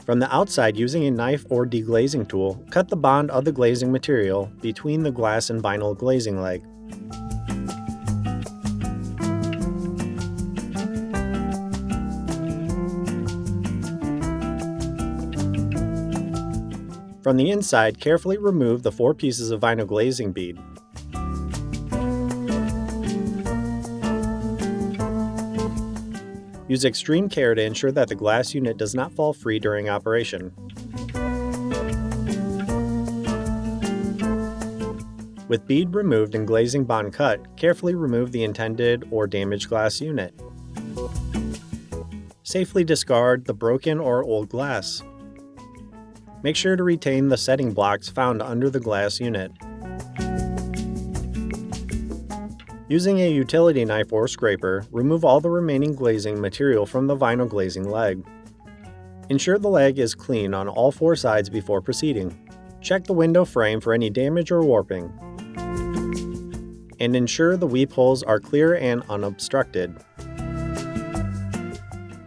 From the outside, using a knife or deglazing tool, cut the bond of the glazing material between the glass and vinyl glazing leg. From the inside, carefully remove the 4 pieces of vinyl glazing bead. Use extreme care to ensure that the glass unit does not fall free during operation. With bead removed and glazing bond cut, carefully remove the intended or damaged glass unit. Safely discard the broken or old glass. Make sure to retain the setting blocks found under the glass unit. Using a utility knife or scraper, remove all the remaining glazing material from the vinyl glazing leg. Ensure the leg is clean on all 4 sides before proceeding. Check the window frame for any damage or warping. And ensure the weep holes are clear and unobstructed.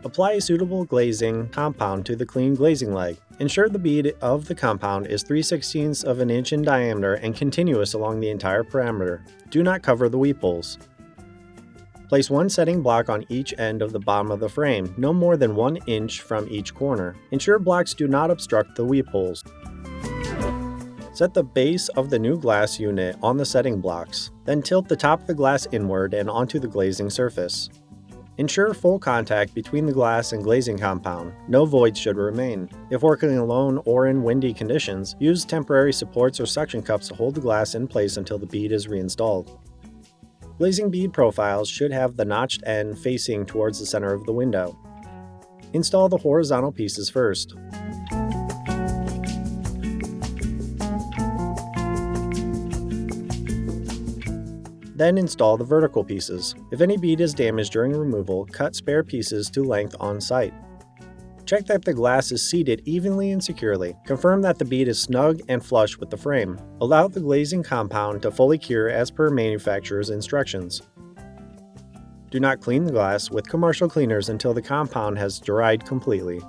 Apply a suitable glazing compound to the clean glazing leg. Ensure the bead of the compound is 3/16 of an inch in diameter and continuous along the entire perimeter. Do not cover the weep holes. Place 1 setting block on each end of the bottom of the frame, no more than 1 inch from each corner. Ensure blocks do not obstruct the weep holes. Set the base of the new glass unit on the setting blocks, then tilt the top of the glass inward and onto the glazing surface. Ensure full contact between the glass and glazing compound. No voids should remain. If working alone or in windy conditions, use temporary supports or suction cups to hold the glass in place until the bead is reinstalled. Glazing bead profiles should have the notched end facing towards the center of the window. Install the horizontal pieces first. Then install the vertical pieces. If any bead is damaged during removal, cut spare pieces to length on site. Check that the glass is seated evenly and securely. Confirm that the bead is snug and flush with the frame. Allow the glazing compound to fully cure as per manufacturer's instructions. Do not clean the glass with commercial cleaners until the compound has dried completely.